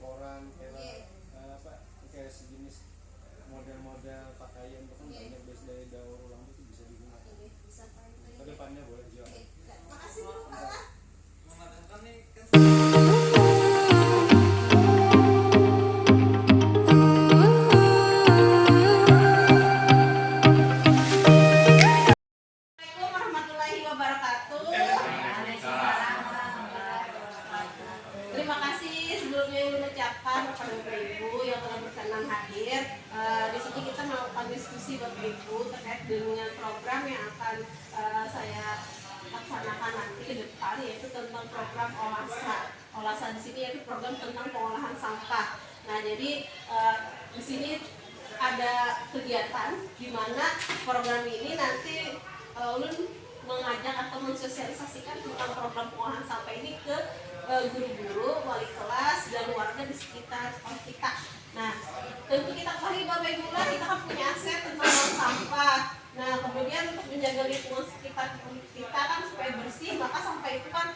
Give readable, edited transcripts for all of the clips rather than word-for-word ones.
koran kayak sejenis model-model pakaian itu kan banyak dari daur ulang itu bisa digunakan. Ke depannya boleh jual. Makasih dulu Pak. Terima kasih sebelumnya yang mengucapkan kepada Bapak Ibu yang telah berkenan hadir. Di sini kita melakukan diskusi Bapak Ibu terkait dengan program yang akan saya laksanakan nanti ke depan, yaitu tentang program OLASA. OLASA di sini yaitu program tentang pengolahan sampah. Nah, jadi di sini ada kegiatan di mana program ini nanti ulun mengajak atau mensosialisasikan tentang program pengolahan sampah ini ke guru-guru, wali kelas, dan warga di sekitar sekolah kita. Nah, tentu kita ketahui Bapak Ibu lah, kita kan punya aset tentang sampah. Nah, kemudian untuk menjaga lingkungan sekitar kita kan supaya bersih, maka sampah itu kan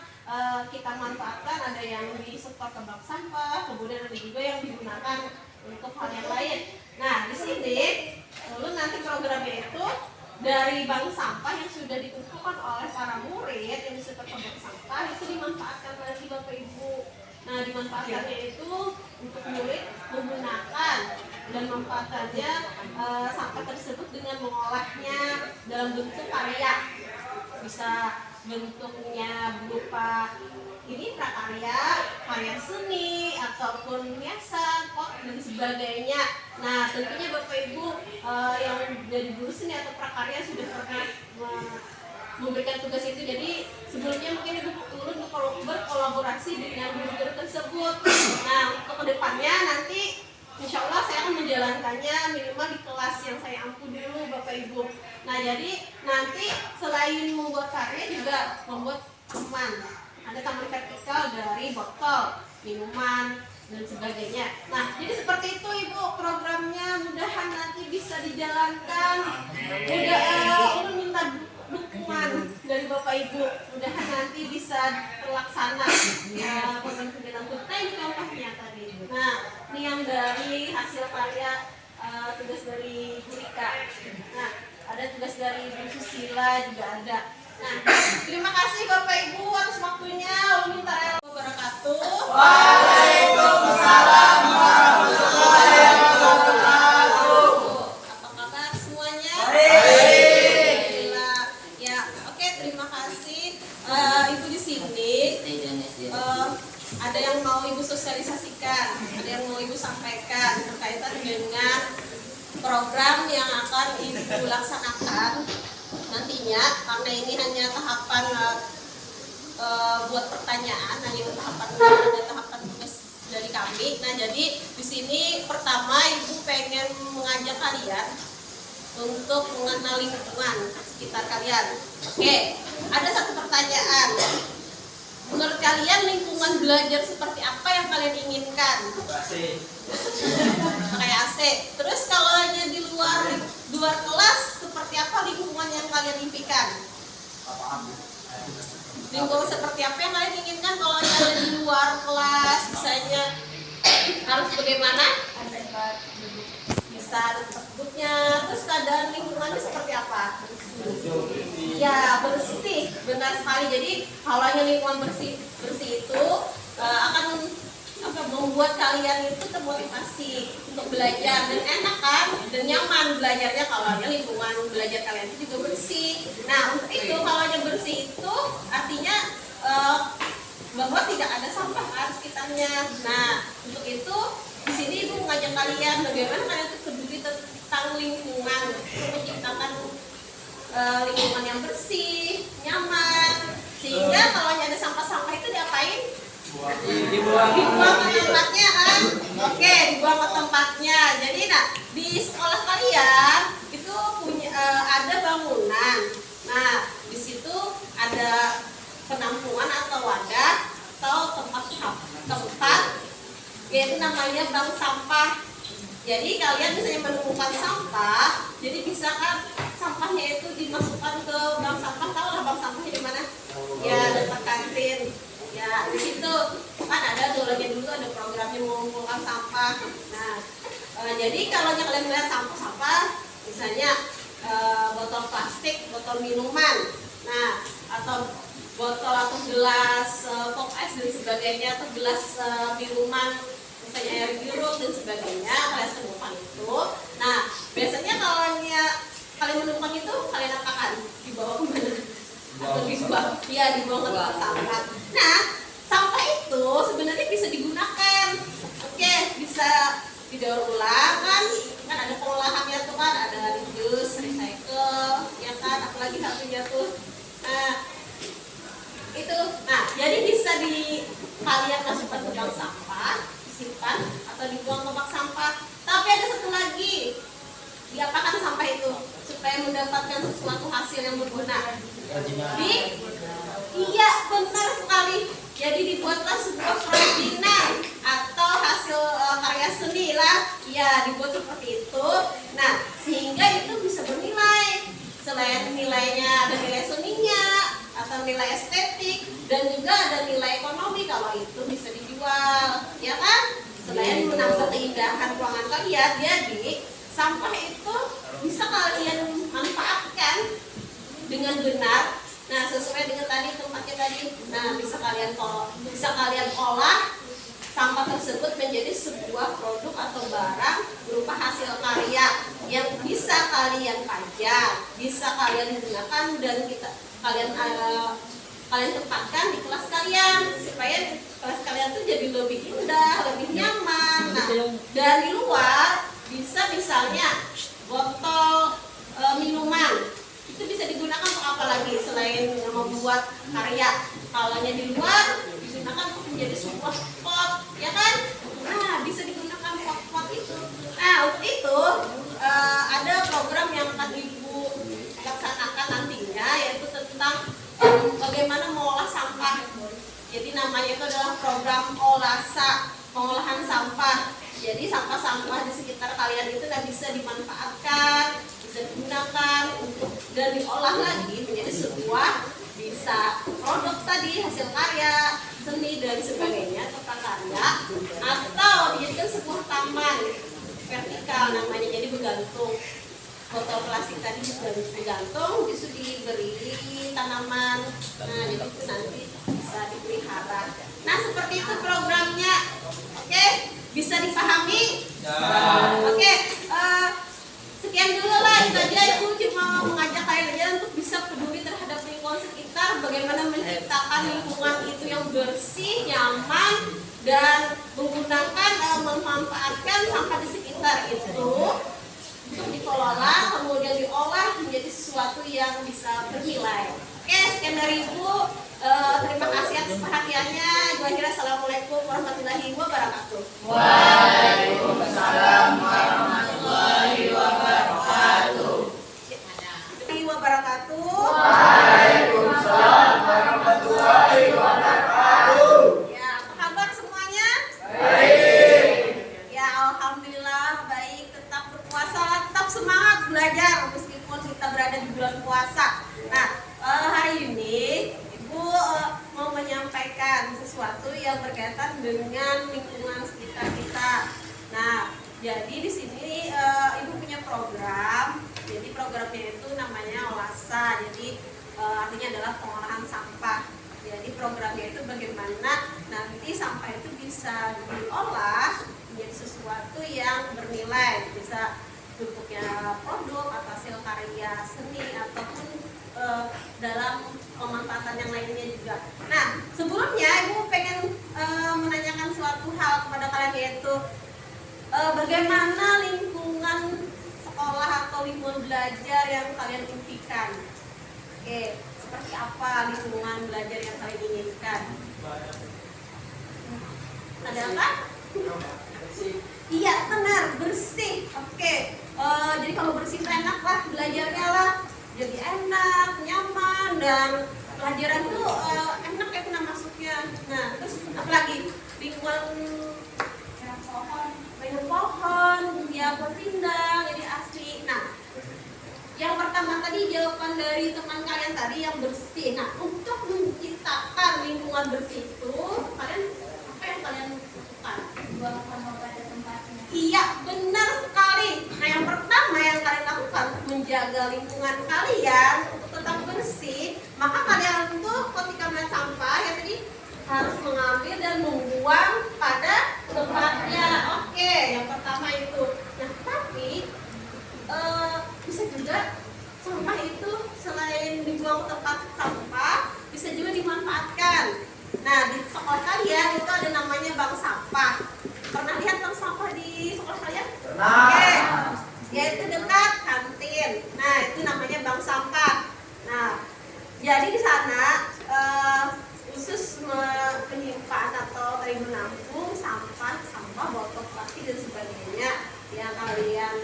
kita manfaatkan, ada yang disetor ke bank sampah, kemudian ada juga yang digunakan untuk hal yang lain. Nah, di sini lalu nanti programnya itu dari bank sampah yang sudah dikumpulkan oleh para murid yang disetor ke bank sampah itu dimanfaatkan oleh Bapak Ibu. Nah, dimanfaatkannya itu untuk murid menggunakan dan memanfaatkannya sampah tersebut dengan mengolahnya dalam bentuk karya. Bisa bentuknya berupa ini prakarya, karya seni, ataupun hiasan, pot, dan sebagainya. Nah, tentunya Bapak Ibu yang dari guru seni atau prakarya sudah pernah memberikan tugas itu. Jadi sebelumnya mungkin Ibu turun berkolaborasi dengan guru-guru tersebut. Nah, untuk kedepannya nanti insya Allah saya akan menjalankannya minimal di kelas yang saya ampu dulu Bapak Ibu. Nah, jadi nanti selain membuat karya juga membuat teman. Ada taman vertikal dari botol, minuman, dan sebagainya. Nah, jadi seperti itu Ibu programnya, mudahan nanti bisa dijalankan. Ulun minta dukungan dari Bapak Ibu, mudahan nanti bisa terlaksana kegiatan kita ini contohnya tadi. Nah, ini yang dari hasil karya tugas dari Bu Rika. Nah, ada tugas dari Bu Susila juga ada. Nah, terima kasih Bapak Ibu atas waktunya. Minta wabarakatuh. Waalaikumsalam warahmatullahi wabarakatuh. Apa kabar semuanya? Baik. Ya, oke, terima kasih. Ibu di sini ada yang mau Ibu sosialisasikan, ada yang mau Ibu sampaikan berkaitan dengan program yang akan Ibu laksanakan nantinya, karena ini hanya tahapan buat pertanyaan, hanya ada tahapan tugas dari kami. Nah, jadi di sini pertama Ibu pengen mengajak kalian untuk mengenal lingkungan sekitar kalian. Oke, ada satu pertanyaan. Menurut kalian lingkungan belajar seperti apa yang kalian inginkan? AC. Kayak AC. Terus kalau hanya di luar kelas, seperti apa lingkungan yang kalian impikan? Lingkungan seperti apa yang kalian inginkan kalau hanya ada di luar kelas? Misalnya harus bagaimana? Bisa ada tempat duduknya. Terus keadaan lingkungannya seperti apa? Ya, bersih, benar sekali. Jadi kalau hanya lingkungan bersih itu akan membuat kalian itu termotivasi untuk belajar dan enak kan, dan nyaman belajarnya kalau hanya lingkungan belajar kalian itu juga bersih. Nah, untuk itu kalau hanya bersih itu artinya bahwa tidak ada sampah kan sekitarnya. Nah, untuk itu di sini Ibu mengajak kalian bagaimana kalian itu peduli tentang lingkungan untuk menciptakan lingkungan yang bersih, nyaman, sehingga kalau ada sampah-sampah itu diapain? Dibuang ke tempatnya kan? Oke, dibuang ke tempatnya. Jadi di sekolah kalian itu punya ada bangunan. Nah, di situ ada penampungan atau wadah atau tempat yaitu namanya bank sampah. Jadi kalian misalnya menemukan sampah, jadi bisa kan sampahnya itu dimasukkan ke bank sampah. Tahu lah bank sampahnya di mana? Ya, dekat kantin. Ya, di situ. kan ada dulu ada programnya mengumpulkan sampah. Nah, jadi kalau kalian melihat sampah-sampah, misalnya botol plastik, botol minuman, nah atau botol atau gelas pop ice dan sebagainya, atau gelas minuman misalnya air jeruk dan sebagainya, kalian temukan itu. Nah, biasanya kalau kalian menemukan itu, kalian apakan? Dibawa ke mana? Atau dibuang? Iya, dibuang ke tempat sampah. Nah, sampah itu sebenarnya bisa digunakan. Oke, bisa didaur ulang kan ada pengolahannya tuh kan, ada reuse, recycle, ya kan, apalagi satunya tuh. Nah, itu. Nah, jadi bisa kalian masukkan ke bank sampah, disimpan atau dibuang ke bank sampah. Tapi ada satu lagi, diapakan sampah itu supaya mendapatkan sesuatu hasil yang berguna? Iya, benar sekali. Jadi dibuatlah sebuah kerajinan atau hasil karya seni lah. Iya, dibuat seperti itu. Nah, sehingga itu bisa bernilai. Selain nilainya ada nilai seninya atau nilai estetik, dan juga ada nilai ekonomi kalau itu bisa dijual, ya kan? Selain menambah keindahan ruangan kalian, jadi sampah itu bisa kalian manfaatkan dengan benar. Nah, sesuai dengan tadi tempatnya tadi. Nah, bisa kalian olah sampah tersebut menjadi sebuah produk atau barang berupa hasil karya yang bisa kalian pajak, bisa kalian gunakan, dan kalian tempatkan di kelas kalian supaya kelas kalian tuh jadi lebih indah, lebih nyaman. Nah, dari luar bisa misalnya botol minuman itu bisa digunakan untuk apa lagi selain membuat karya? Kalanya di luar digunakan untuk menjadi sebuah pot, ya kan? Nah, bisa digunakan pot-pot itu. Nah, untuk itu ada program yang akan Ibu laksanakan nantinya, yaitu tentang bagaimana mengolah sampah. Jadi namanya itu adalah program OLASA, pengolahan sampah. Jadi sampah-sampah di sekitar kalian itu bisa dimanfaatkan, bisa digunakan dan diolah lagi menjadi sebuah bisa produk tadi, hasil karya, seni dan sebagainya, atau prakarya, atau dijadikan sebuah taman vertikal namanya, jadi bergantung. Botol plastik tadi digantung, bisa diberi tanaman. Nah, jadi itu nanti bisa dipelihara. Nah, seperti itu programnya. Oke, bisa dipahami? Oke, sekian dulu lah. Itu aja, Ibu cuma mengajak kalian aja untuk bisa peduli terhadap lingkungan sekitar, bagaimana menciptakan lingkungan itu yang bersih, nyaman, dan menggunakan memanfaatkan sampah di sekitar itu untuk dikelola, kemudian diolah menjadi sesuatu yang bisa bernilai. Oke, sekian dari Ibu. Terima kasih atas perhatiannya. Ibu akhirnya assalamualaikum warahmatullahi wabarakatuh. Waalaikumsalam warahmatullahi wabarakatuh. Waalaikumsalam warahmatullahi wabarakatuh. Ya, apa kabar semuanya? Baik. Ya, alhamdulillah baik. Tetap berpuasa, tetap semangat belajar meskipun kita berada di bulan puasa. Nah, hari ini Ibu mau menyampaikan sesuatu yang berkaitan dengan lingkungan sekitar kita. Nah, jadi di sini Ibu punya program. Jadi programnya itu namanya OLASA. Jadi artinya adalah pengolahan sampah. Jadi programnya itu bagaimana nanti sampah itu bisa diolah menjadi sesuatu yang bernilai, bisa bentuknya produk atau hasil karya seni ataupun dalam pemanfaatan yang lainnya juga. Nah, sebelumnya Ibu pengen menanyakan suatu hal kepada kalian, yaitu bagaimana lingkungan sekolah atau lingkungan belajar yang kalian impikan? Oke, seperti apa lingkungan belajar yang kalian inginkan? Ada apa? Iya, benar, bersih. Oke, jadi kalau bersih itu enak lah belajarnya lah. Jadi enak, nyaman, dan pelajaran tuh enak ya kena masuknya. Nah, terus apalagi lingkungan banyak pohon, ya berpindah, jadi asli. Nah, yang pertama tadi jawaban dari teman kalian tadi yang bersih. Nah, untuk menciptakan lingkungan bersih itu kalian apa Iya, benar sekali. Nah, yang pertama yang kalian lakukan untuk menjaga lingkungan kalian untuk tetap bersih, maka kalian itu ketika melihat sampah ya tadi harus mengambil dan membuang pada tempatnya. Oke, yang pertama itu. Nah, tapi bisa juga sampah itu selain dibuang ke tempat sampah, bisa juga dimanfaatkan. Nah, di sekolah kalian itu ada namanya bank sampah. Pernah lihat bank sampah di sekolah kalian? Pernah. Oke, yaitu dekat kantin. Nah, itu namanya bank sampah. Nah, jadi di sana khusus menyimpan atau menampung sampah, botol plastik dan sebagainya yang kalian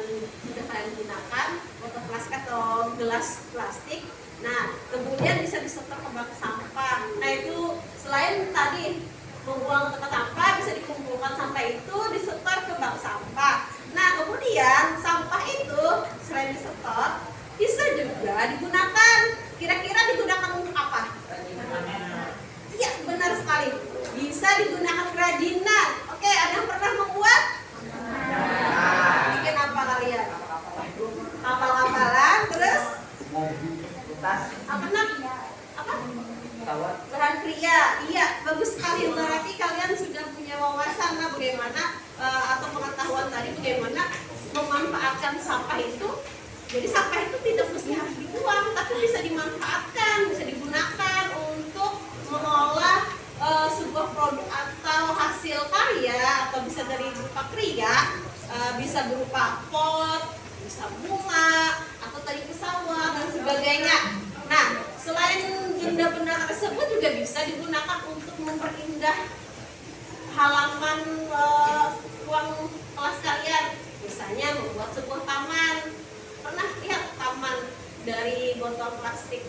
sudah kalian gunakan, botol plastik atau gelas plastik. Nah, kemudian bisa disetor ke bank sampah. Nah, itu selain tadi membuang ke tempat sampah, bisa dikumpulkan sampah itu disetor ke bank sampah. Nah, kemudian sampah itu selain disetor bisa juga digunakan. Kira-kira digunakan untuk apa? Iya, benar sekali. Bisa digunakan kerajinan. Oke, ada yang pernah membuat? Bikin apa kalian? Kapal-kapalan, terus? Apa namanya? Apa? Bahan pria. Iya, bagus sekali. Berarti kalian sudah punya wawasan lah bagaimana atau pengetahuan tadi bagaimana memanfaatkan sampah itu. Jadi sampah itu tidak mesti harus dibuang, tapi bisa dimanfaatkan, bisa digunakan untuk mengolah sebuah produk atau hasil karya, atau bisa dari berupa kriya, bisa berupa pot, bisa bunga, atau tadi pesawat dan sebagainya. Nah, selain benda-benda tersebut juga bisa digunakan untuk memperindah halaman ruang kelas kalian. Misalnya membuat sebuah taman. Pernah lihat taman dari botol plastik?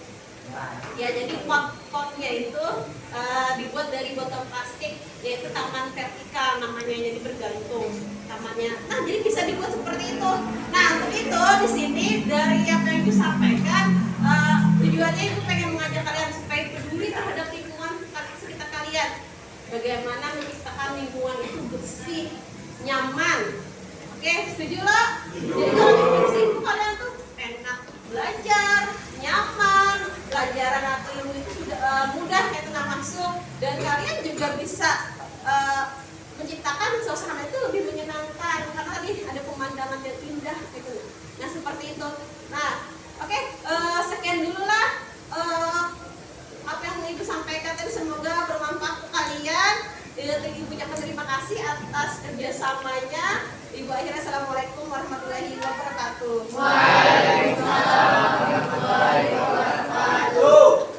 Ya, jadi pot-potnya itu dibuat dari botol plastik, yaitu taman vertikal namanya, jadi bergantung tamannya. Nah, jadi bisa dibuat seperti itu. Nah, untuk itu di sini dari apa yang Ibu sampaikan, tujuannya Ibu pengen mengajak kalian supaya peduli terhadap lingkungan sekitar kalian. Bagaimana menciptakan lingkungan itu bersih, nyaman. Oke, setuju loh? Jadi kalau bersih itu kalian tuh enak belajar, nyaman, pelajaran atau ilmu itu sudah mudah ya tenang masuk, dan kalian juga bisa menciptakan suasana itu lebih menyenangkan karena tadi ada pemandangan yang indah gitu. Nah, seperti itu. Nah, oke, sekian dulu lah apa yang Ibu sampaikan tadi, semoga bermanfaat untuk kalian. Ibu ucapkan terima kasih atas kerjasamanya. Ibu akhirnya assalamualaikum warahmatullahi wabarakatuh. Waalaikumsalam warahmatullahi wabarakatuh.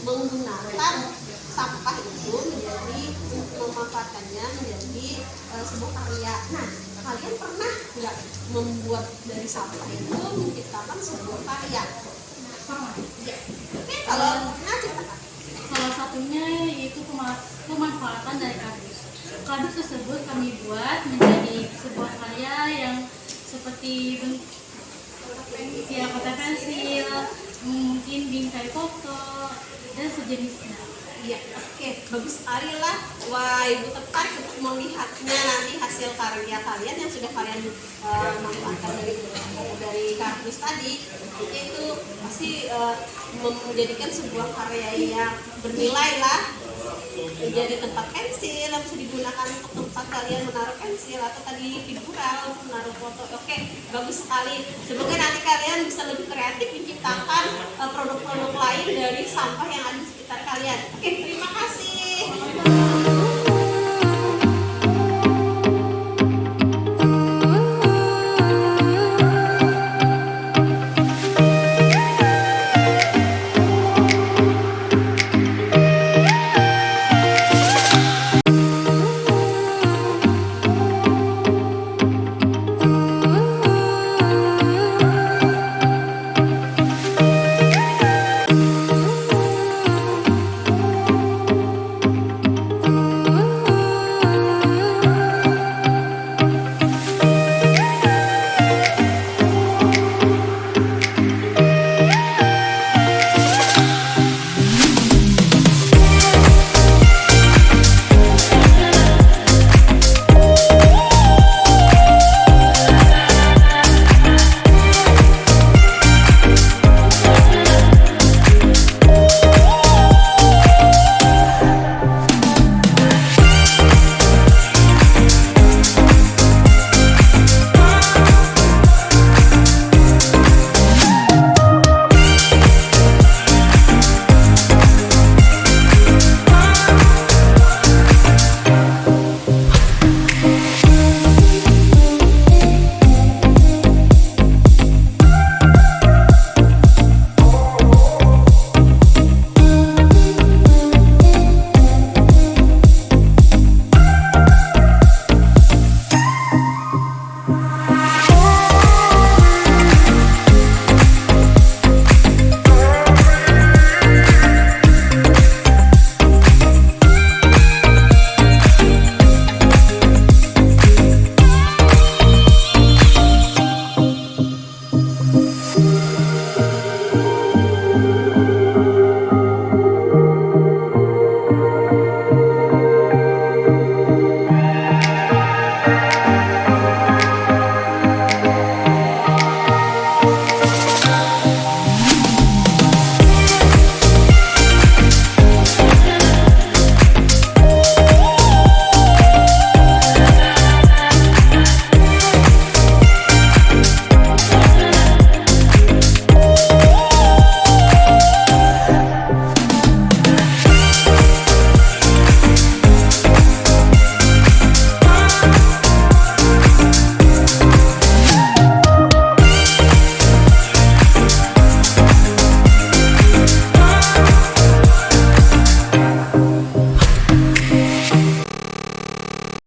menggunakan sampah itu menjadi memanfaatkannya menjadi sebuah karya. Nah, kalian pernah nggak membuat dari sampah itu menciptakan sebuah karya? Ya. Oke, kalau pernah ceritakan. Salah satunya yaitu pemanfaatan dari kardus. Kardus tersebut kami buat menjadi sebuah karya yang seperti ya kotak pensil, mungkin bingkai foto dan sejenisnya. Iya, oke, bagus sekali lah. Wah, ibu tertarik untuk melihatnya nanti hasil karya kalian yang sudah kalian manfaatkan dari kardus tadi. Jadi itu pasti menjadikan sebuah karya yang bernilai lah. Jadi tempat pensil yang bisa digunakan untuk tempat kalian menaruh pensil atau tadi figural untuk menaruh foto. Oke, bagus sekali. Semoga nanti kalian bisa lebih kreatif menciptakan produk-produk lain dari sampah yang ada di sekitar kalian. Oke, terima kasih.